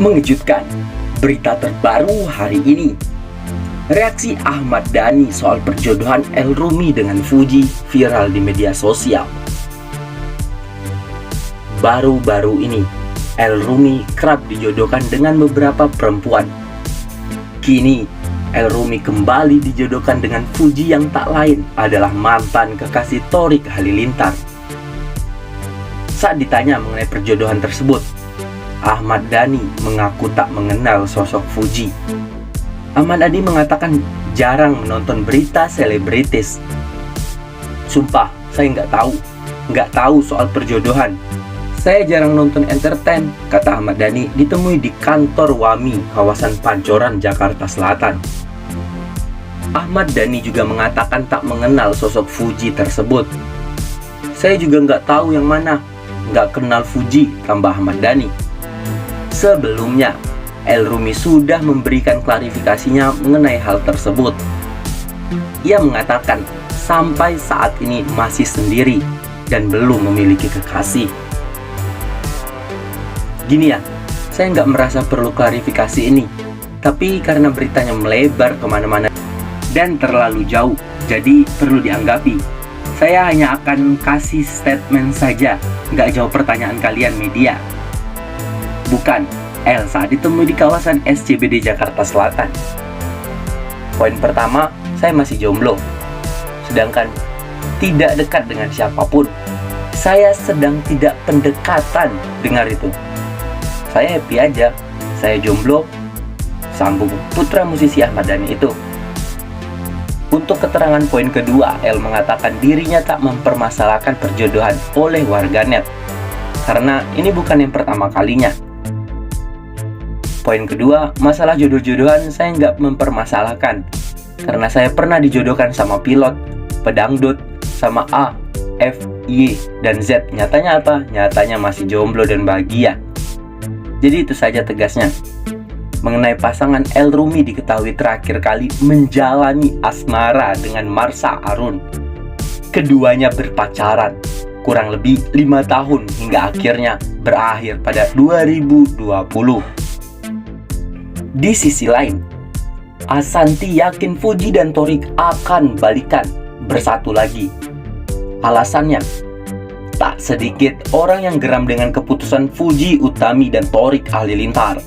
Mengejutkan, berita terbaru hari ini. Reaksi Ahmad Dhani soal perjodohan El-Rumi dengan Fuji viral di media sosial. Baru-baru ini, El-Rumi kerap dijodohkan dengan beberapa perempuan. Kini, El-Rumi kembali dijodohkan dengan Fuji yang tak lain adalah mantan kekasih Thorik Halilintar. Saat ditanya mengenai perjodohan tersebut, Ahmad Dhani mengaku tak mengenal sosok Fuji. Ahmad Dhani mengatakan jarang menonton berita selebritis. Sumpah, saya nggak tahu soal perjodohan. Saya jarang nonton entertain, kata Ahmad Dhani ditemui di kantor WAMI, kawasan Pancoran, Jakarta Selatan. Ahmad Dhani juga mengatakan tak mengenal sosok Fuji tersebut. Saya juga nggak tahu yang mana, nggak kenal Fuji, tambah Ahmad Dhani. Sebelumnya, El-Rumi sudah memberikan klarifikasinya mengenai hal tersebut. Ia mengatakan sampai saat ini masih sendiri dan belum memiliki kekasih. Gini ya, saya nggak merasa perlu klarifikasi ini, tapi karena beritanya melebar kemana-mana dan terlalu jauh, jadi perlu dianggapi. Saya hanya akan kasih statement saja, nggak jawab pertanyaan kalian media. Bukan, El saat ditemui di kawasan SCBD Jakarta Selatan. Poin pertama, saya masih jomblo. Sedangkan tidak dekat dengan siapapun. Saya sedang tidak pendekatan, dengar itu. Saya happy aja, saya jomblo, sambung putra musisi Ahmad Dhani itu. Untuk keterangan poin kedua, El mengatakan dirinya tak mempermasalahkan perjodohan oleh warganet, karena ini bukan yang pertama kalinya. Poin kedua, masalah jodoh-jodohan saya nggak mempermasalahkan, karena saya pernah dijodohkan sama pilot, pedangdut, sama A, F, Y, dan Z. Nyatanya apa? Nyatanya masih jomblo dan bahagia. Jadi itu saja tegasnya. Mengenai pasangan El-Rumi diketahui terakhir kali menjalani asmara dengan Marsha Arun. Keduanya berpacaran kurang lebih 5 tahun hingga akhirnya berakhir pada 2020. Di sisi lain, Ashanty yakin Fuji dan Thorik akan balikan, bersatu lagi. Alasannya, tak sedikit orang yang geram dengan keputusan Fuji Utami dan Thorik Halilintar.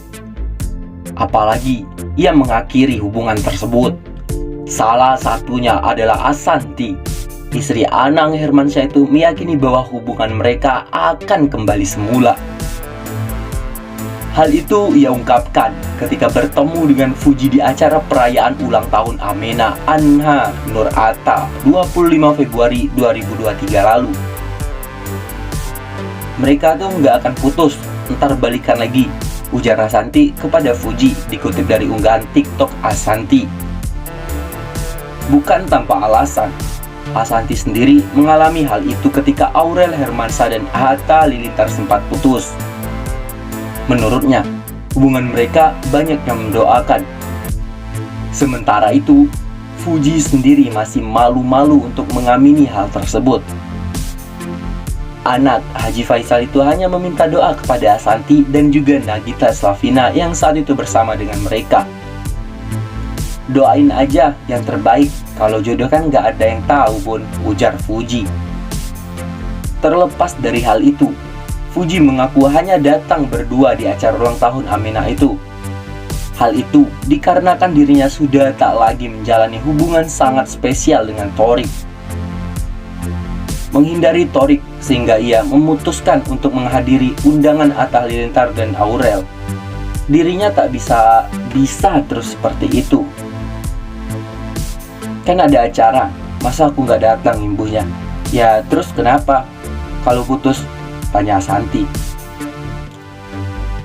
Apalagi ia mengakhiri hubungan tersebut. Salah satunya adalah Ashanty. Istri Anang Hermansyah itu meyakini bahwa hubungan mereka akan kembali semula. Hal itu ia ungkapkan ketika bertemu dengan Fuji di acara perayaan ulang tahun Amena Anha Nur Atta 25 Februari 2023 lalu. Mereka tuh nggak akan putus, ntar balikan lagi, ujar Ashanty kepada Fuji, dikutip dari unggahan TikTok Ashanty. Bukan tanpa alasan, Ashanty sendiri mengalami hal itu ketika Aurel Hermansyah dan Atta Halilintar sempat putus. Menurutnya, hubungan mereka banyak yang mendoakan. Sementara itu, Fuji sendiri masih malu-malu untuk mengamini hal tersebut. Anak Haji Faisal itu hanya meminta doa kepada Ashanty dan juga Nagita Slavina yang saat itu bersama dengan mereka. Doain aja yang terbaik, kalau jodoh kan gak ada yang tahu Bun, ujar Fuji. Terlepas dari hal itu, Fuji mengaku hanya datang berdua di acara ulang tahun Amena itu. Hal itu dikarenakan dirinya sudah tak lagi menjalani hubungan sangat spesial dengan Thorik. Menghindari Thorik sehingga ia memutuskan untuk menghadiri undangan Atta Halilintar dan Aurel. Dirinya tak bisa terus seperti itu. Kan ada acara, masa aku nggak datang imbuhnya? Ya terus kenapa? Kalau putus, tanya Ashanty.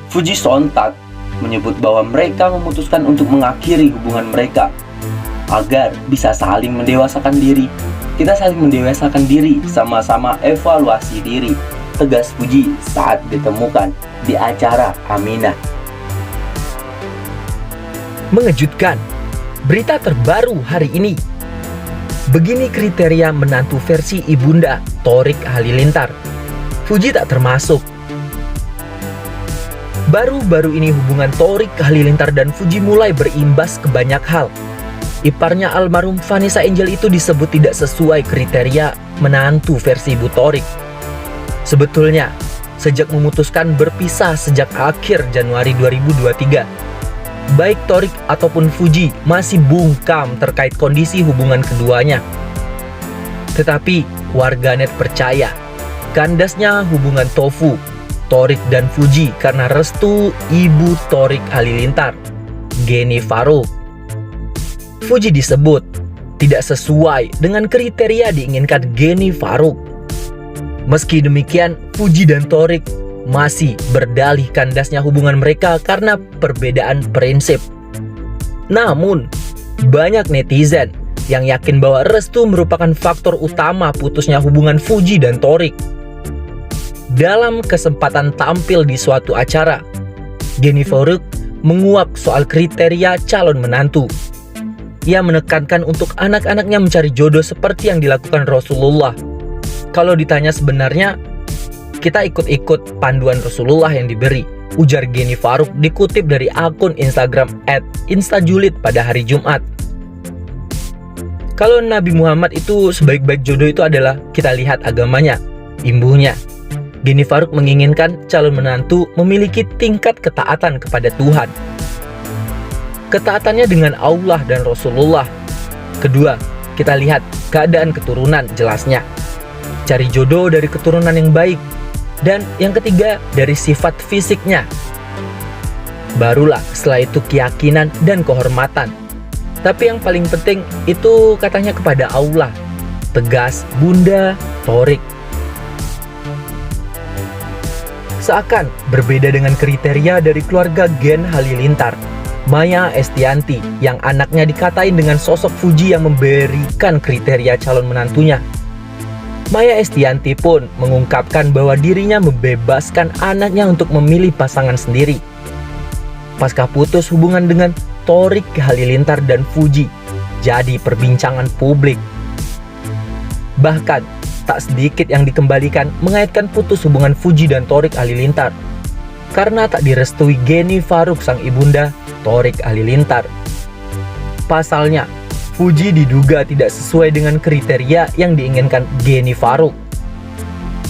Fuji sontak menyebut bahwa mereka memutuskan untuk mengakhiri hubungan mereka agar bisa saling mendewasakan diri. Kita saling mendewasakan diri, sama-sama evaluasi diri, tegas Fuji saat ditemukan di acara Amena. Mengejutkan, berita terbaru hari ini. Begini kriteria menantu versi ibunda Thorik Halilintar. Fuji tak termasuk. Baru-baru ini hubungan Torik Halilintar dan Fuji mulai berimbas ke banyak hal. Iparnya almarhum Vanessa Angel itu disebut tidak sesuai kriteria menantu versi Ibu Torik. Sebetulnya, sejak memutuskan berpisah sejak akhir Januari 2023, baik Torik ataupun Fuji masih bungkam terkait kondisi hubungan keduanya. Tetapi warganet percaya kandasnya hubungan Tofu, Torik dan Fuji karena restu ibu Torik Halilintar, Geni Faruk. Fuji disebut tidak sesuai dengan kriteria diinginkan Geni Faruk. Meski demikian, Fuji dan Torik masih berdalih kandasnya hubungan mereka karena perbedaan prinsip. Namun, banyak netizen yang yakin bahwa restu merupakan faktor utama putusnya hubungan Fuji dan Torik. Dalam kesempatan tampil di suatu acara, Geni Faruk menguak soal kriteria calon menantu. Ia menekankan untuk anak-anaknya mencari jodoh seperti yang dilakukan Rasulullah. Kalau ditanya sebenarnya, kita ikut-ikut panduan Rasulullah yang diberi, ujar Geni Faruk dikutip dari akun Instagram @instajulit pada hari Jumat. Kalau Nabi Muhammad itu sebaik-baik jodoh itu adalah kita lihat agamanya, imbuhnya. Geni Faruk menginginkan calon menantu memiliki tingkat ketaatan kepada Tuhan. Ketaatannya dengan Allah dan Rasulullah. Kedua, kita lihat keadaan keturunan jelasnya. Cari jodoh dari keturunan yang baik. Dan yang ketiga, dari sifat fisiknya. Barulah setelah itu keyakinan dan kehormatan. Tapi yang paling penting itu katanya kepada Allah. Tegas Bunda Torik. Seakan berbeda dengan kriteria dari keluarga Gen Halilintar, Maya Estianty, yang anaknya dikatain dengan sosok Fuji yang memberikan kriteria calon menantunya. Maya Estianty pun mengungkapkan bahwa dirinya membebaskan anaknya untuk memilih pasangan sendiri. Pasca putus hubungan dengan Torik Halilintar dan Fuji jadi perbincangan publik. Bahkan tak sedikit yang dikembalikan mengaitkan putus hubungan Fuji dan Torik Halilintar karena tak direstui Geni Faruk sang ibunda Torik Halilintar. Pasalnya, Fuji diduga tidak sesuai dengan kriteria yang diinginkan Geni Faruk.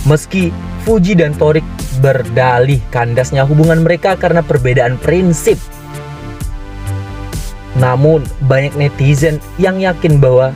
Meski Fuji dan Torik berdalih kandasnya hubungan mereka karena perbedaan prinsip, namun banyak netizen yang yakin bahwa